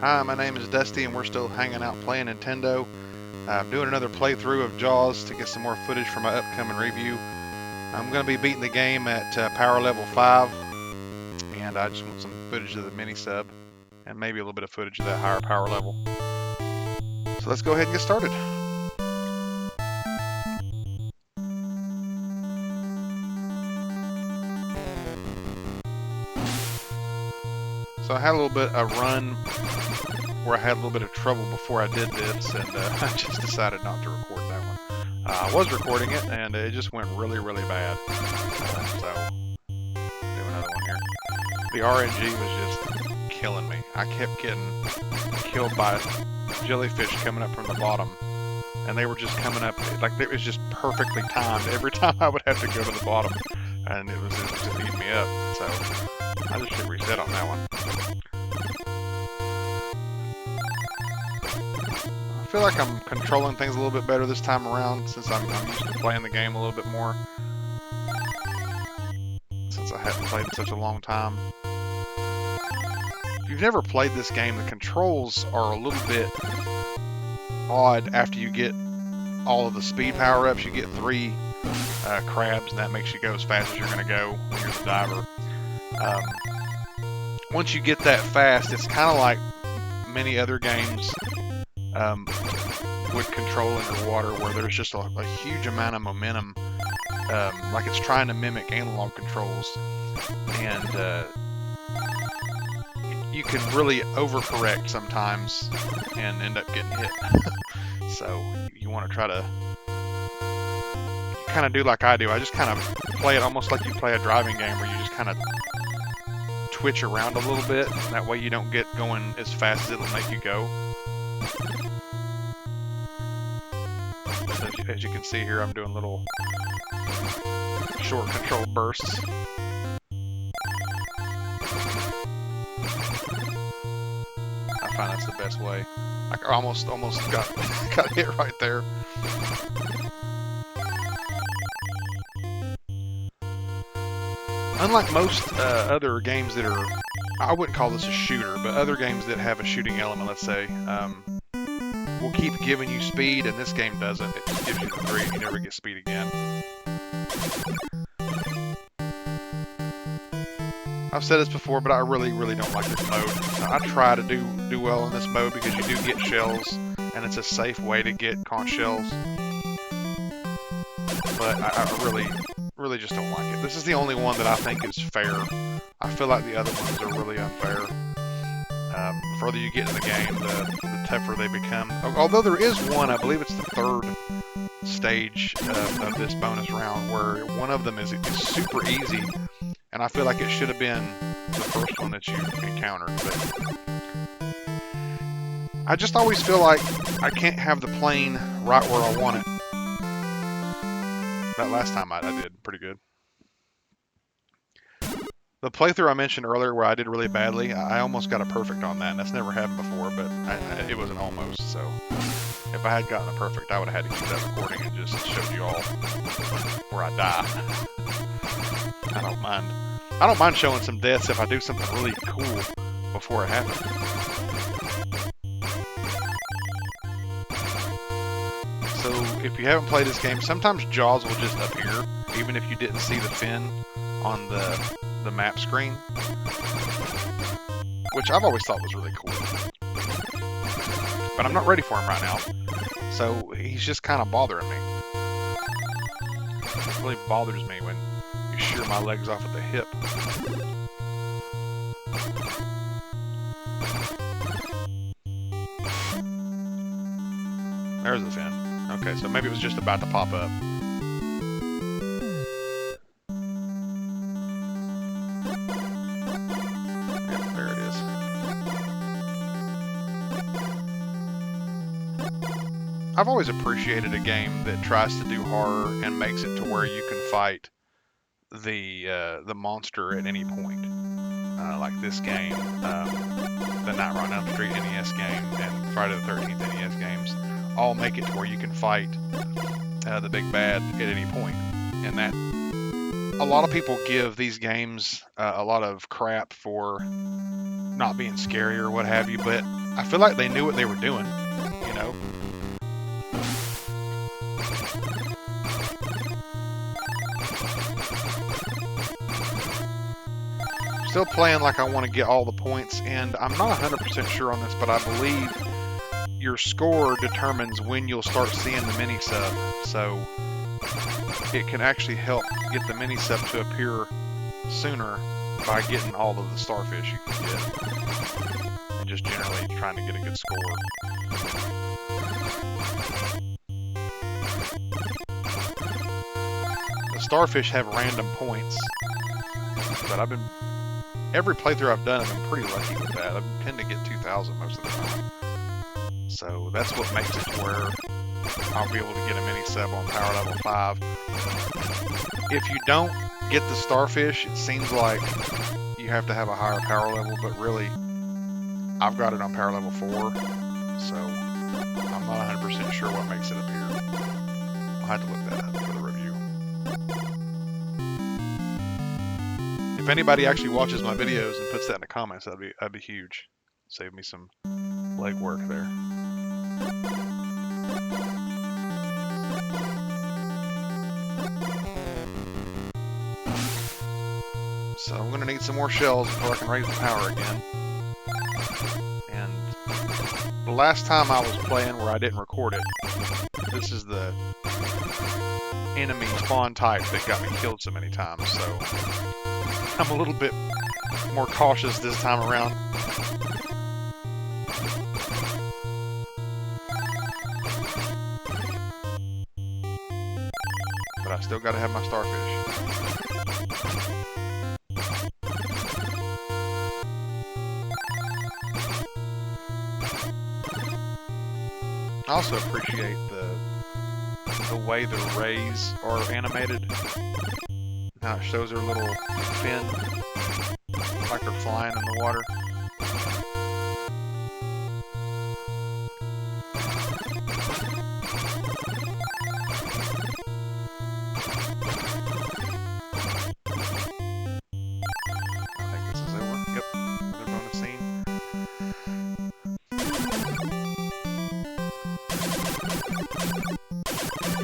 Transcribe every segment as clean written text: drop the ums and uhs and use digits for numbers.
Hi, my name is Dusty, and we're still hanging out playing Nintendo. I'm doing another playthrough of Jaws to get some more footage for my upcoming review. I'm going to be beating the game at power level 5, and I just want some footage of the mini sub, and maybe a little bit of footage of that higher power level. So let's go ahead and get started. So I had a little bit of a run where I had a little bit of trouble before I did this, and I just decided not to record that one. I was recording it, and it just went really, really bad. So, do another one here. The RNG was just killing me. I kept getting killed by jellyfish coming up from the bottom, and they were just coming up, like it was just perfectly timed. Every time I would have to go to the bottom, and it was just eating me up. So, I just should reset on that one. I feel like I'm controlling things a little bit better this time around since I'm used to playing the game a little bit more. Since I haven't played in such a long time. If you've never played this game, the controls are a little bit odd after you get all of the speed power-ups. You get 3 crabs, and that makes you go as fast as you're going to go when you're the diver. Once you get that fast, it's kind of like many other games would control underwater, where there's just a huge amount of momentum, like it's trying to mimic analog controls, and you can really overcorrect sometimes and end up getting hit. So you want to try to kind of do like I do. I just kind of play it almost like you play a driving game, where you just kind of twitch around a little bit. That way you don't get going as fast as it'll make you go. As you can see here, I'm doing little short control bursts. I find that's the best way. I almost got hit right there. Unlike most other games that are, I wouldn't call this a shooter, but other games that have a shooting element, let's say, will keep giving you speed, and this game doesn't. It just gives you the 3 and you never get speed again. I've said this before, but I really don't like this mode. I try to do well in this mode because you do get shells, and it's a safe way to get conch shells. But I really just don't like it. This is the only one that I think is fair. I feel like the other ones are really unfair. The further you get in the game, the tougher they become. Although there is one, I believe it's the 3rd stage of this bonus round, where one of them is super easy, and I feel like it should have been the first one that you encountered. But I just always feel like I can't have the plane right where I want it. That last time I did pretty good. The playthrough I mentioned earlier where I did really badly, I almost got a perfect on that, and that's never happened before, but it was an almost, so if I had gotten a perfect, I would have had to keep that recording and just showed you all where I die. I don't mind. I don't mind showing some deaths if I do something really cool before it happens. So if you haven't played this game, sometimes Jaws will just appear, even if you didn't see the fin on the map screen, which I've always thought was really cool. But I'm not ready for him right now, so he's just kind of bothering me. It really bothers me when you shear my legs off at the hip. There's the fin. Okay, so maybe it was just about to pop up. Yeah, there it is. I've always appreciated a game that tries to do horror and makes it to where you can fight the monster at any point. Like this game, the Nightmare on Elm Street NES game, and Friday the 13th NES games all make it to where you can fight the big bad at any point. And that, a lot of people give these games a lot of crap for not being scary or what have you, but I feel like they knew what they were doing, you know? Still playing like I want to get all the points, and I'm not 100% sure on this, but I believe your score determines when you'll start seeing the mini sub, so it can actually help get the mini sub to appear sooner by getting all of the starfish you can get, and just generally trying to get a good score. The starfish have random points, but every playthrough I've done, I've been pretty lucky with that. I tend to get 2,000 most of the time. So that's what makes it to where I'll be able to get a mini sub on power level 5. If you don't get the starfish, it seems like you have to have a higher power level, but really, I've got it on power level 4, so I'm not 100% sure what makes it appear. I'll have to look that up for the review. If anybody actually watches my videos and puts that in the comments, that'd be huge. Save me some legwork there. So I'm gonna need some more shells before I can raise the power again. And the last time I was playing where I didn't record it, this is the enemy spawn type that got me killed so many times, so I'm a little bit more cautious this time around. But I still gotta have my starfish. I also appreciate the way the rays are animated. How it shows their little fin, like they're flying in the water. I think this is over. Yep, another bonus scene.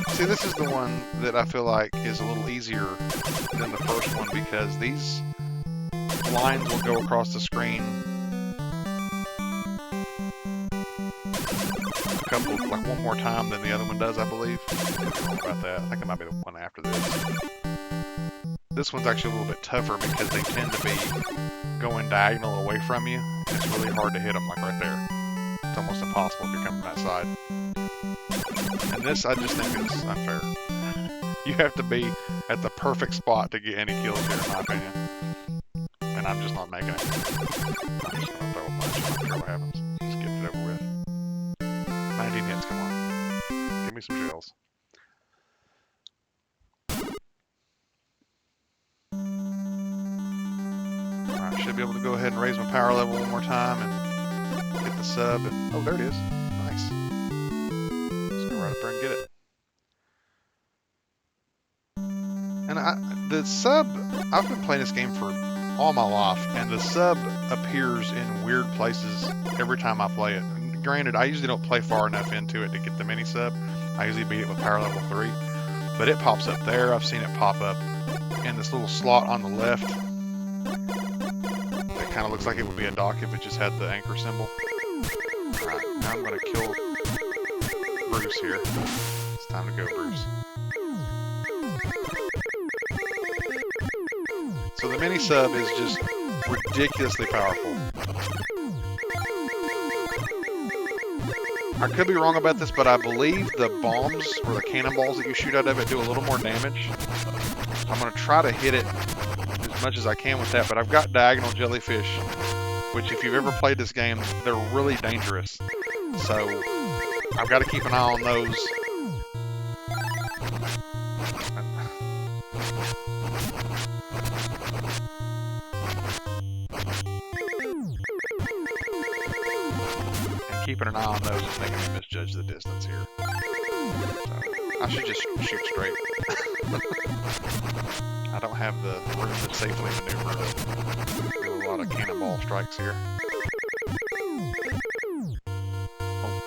See, this is the one that I feel like is a little easier than the first one, because these lines will go across the screen like one more time than the other one does, I believe. I'm not sure about that. I think it might be the one after this. This one's actually a little bit tougher because they tend to be going diagonal away from you. It's really hard to hit them, like right there. It's almost impossible if you're coming from that side. And this, I just think is unfair. You have to be at the perfect spot to get any kills here, in my opinion. And I'm just not making it. I'm just gonna throw a punch. I don't care what happens. Just get it over with. 19 hits, come on. Give me some shells. Alright, should be able to go ahead and raise my power level one more time and get the sub. And oh, there it is. Nice. Let's go right up there and get it. And the sub, I've been playing this game for all my life, and the sub appears in weird places every time I play it. And granted, I usually don't play far enough into it to get the mini sub. I usually beat it with power level 3, but it pops up there. I've seen it pop up in this little slot on the left that kind of looks like it would be a dock if it just had the anchor symbol. Alright, now I'm going to kill Bruce here. It's time to go, Bruce. So the mini sub is just ridiculously powerful. I could be wrong about this, but I believe the bombs or the cannonballs that you shoot out of it do a little more damage. So I'm going to try to hit it as much as I can with that, but I've got diagonal jellyfish, which if you've ever played this game, they're really dangerous. So I've got to keep an eye on those. Keeping an eye on those is making me misjudge the distance here. So I should just shoot straight. I don't have the room to safely maneuver to do a lot lot of cannonball strikes here. Oh,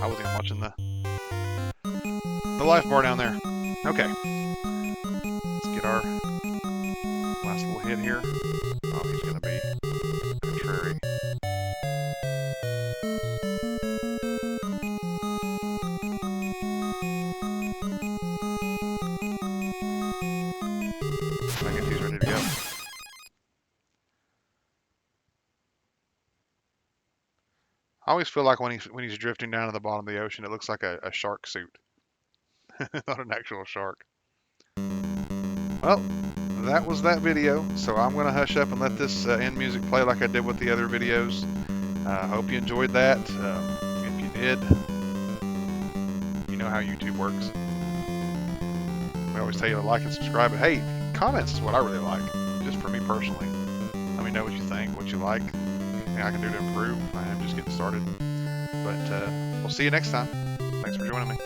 I wasn't even watching the life bar down there. Okay. Let's get our last little hit here. Oh, he's going to be contrary. I guess he's ready to go. I always feel like when he's drifting down to the bottom of the ocean, it looks like a shark suit, not an actual shark. Well, that was that video, so I'm going to hush up and let this end music play like I did with the other videos. I hope you enjoyed that. If you did, you know how YouTube works. We always tell you to like and subscribe, but hey, comments is what I really like, just for me personally. Let me know what you think, what you like, anything I can do to improve. I am just getting started. But we'll see you next time. Thanks for joining me.